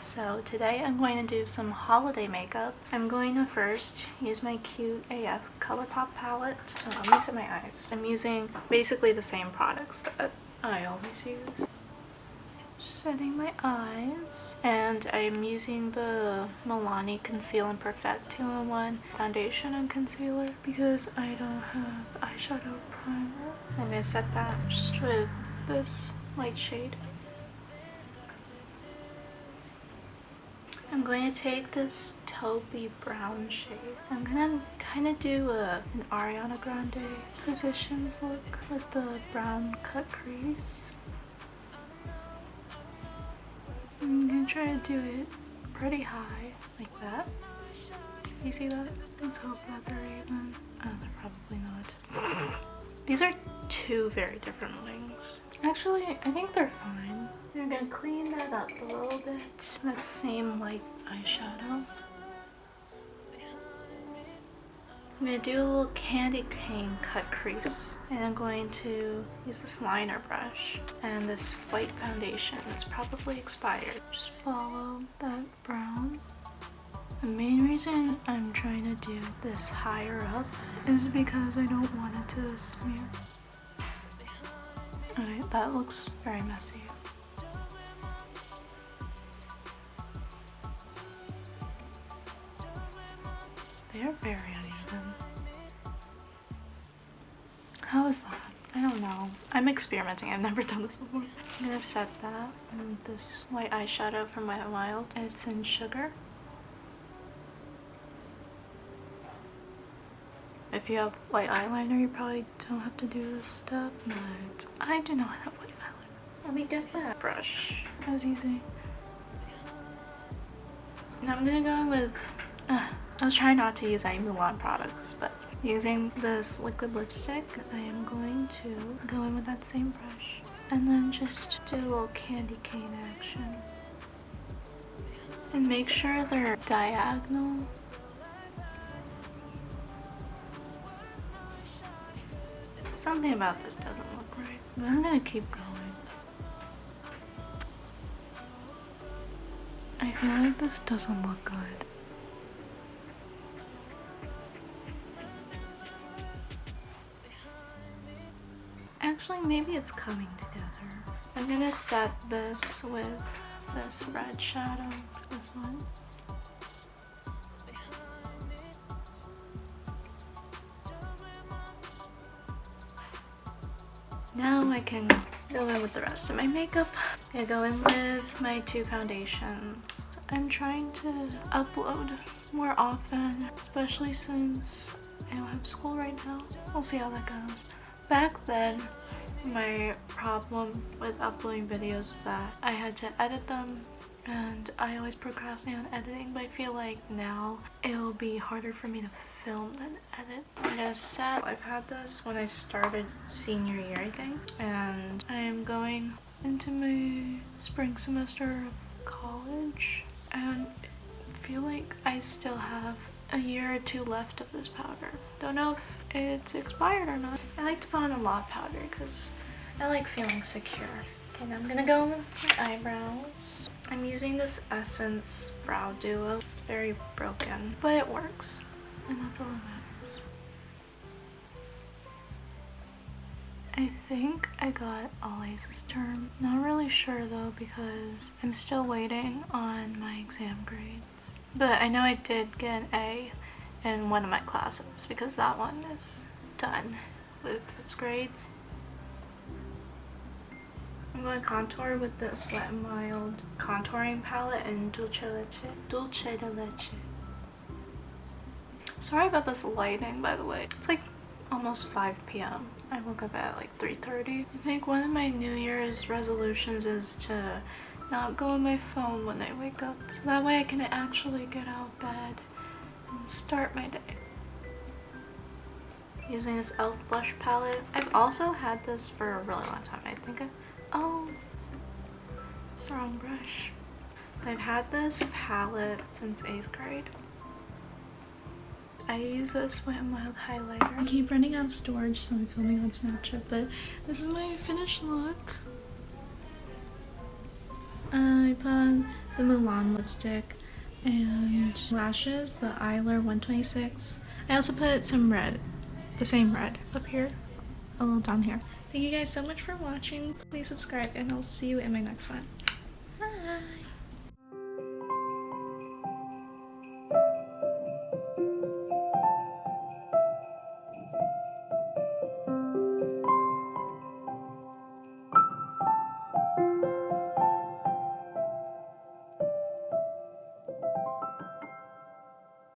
So today I'm going to do some holiday makeup. I'm going to first use my cute AF ColourPop palette. Oh, let me set my eyes. I'm using basically the same products that I always use. Setting my eyes, and I'm using the Milani Conceal and Perfect 2-in-1 foundation and concealer because I don't have eyeshadow primer. I'm gonna set that just with this light shade. I'm going to take this taupey brown shade. I'm gonna kind of do an Ariana Grande Positions look with the brown cut crease. I'm gonna try to do it pretty high, like that. You see that? Let's hope that they're even. Oh, they're probably not. These are two very different wings. Actually, I think they're fine. I'm gonna clean that up a little bit. That same light eyeshadow. I'm gonna do a little candy cane cut crease, and I'm going to use this liner brush and this white foundation that's probably expired. Just follow that brown. The main reason I'm trying to do this higher up is because I don't want it to smear. Alright, that looks very messy. They are very uneven. How is that? I don't know. I'm experimenting. I've never done this before. I'm gonna set that with this white eyeshadow from Wet n Wild. It's in Sugar. If you have white eyeliner, you probably don't have to do this step, but I do not have white eyeliner. Let me get that brush I was using. Now I'm gonna go with, I was trying not to use any Mulan products, but using this liquid lipstick, I am going to go in with that same brush and then just do a little candy cane action. And make sure they're diagonal. Something about this doesn't look right, but I'm gonna keep going. I feel like this doesn't look good. Actually, maybe it's coming together. I'm gonna set this with this red shadow, this one. Now I can go in with the rest of my makeup. I'm gonna go in with my two foundations. I'm trying to upload more often, especially since I don't have school right now. We'll see how that goes. Back then, my problem with uploading videos was that I had to edit them, and I always procrastinate on editing, but I feel like now it'll be harder for me to film than edit. I'm gonna set, I've had this when I started senior year, I think, and I am going into my spring semester of college, and I feel like I still have a year or two left of this powder. Don't know if it's expired or not. I like to put on a lot powder because I like feeling secure. Okay, now I'm gonna go with my eyebrows. I'm using this Essence Brow Duo. Very broken, but it works, and that's all that matters. I think I got all A's this term. Not really sure though because I'm still waiting on my exam grades. But I know I did get an A in one of my classes because that one is done with its grades. I'm going to contour with this Wet n Wild contouring palette in Dulce de Leche. Sorry about this lighting, by the way. It's like almost 5 p.m. I woke up at like 3:30. I think one of my New Year's resolutions is to not go on my phone when I wake up, so that way I can actually get out of bed and start my day. Using this e.l.f. blush palette. I've also had this for a really long time. I think oh, it's the wrong brush. I've had this palette since 8th grade. I use this Wet n Wild highlighter. I keep running out of storage, so I'm filming on Snapchat, but this is my finished look. I put on the Mulan lipstick, and lashes, the Eyelure 126. I also put some red, the same red, up here, a little down here. Thank you guys so much for watching. Please subscribe, and I'll see you in my next one. Bye!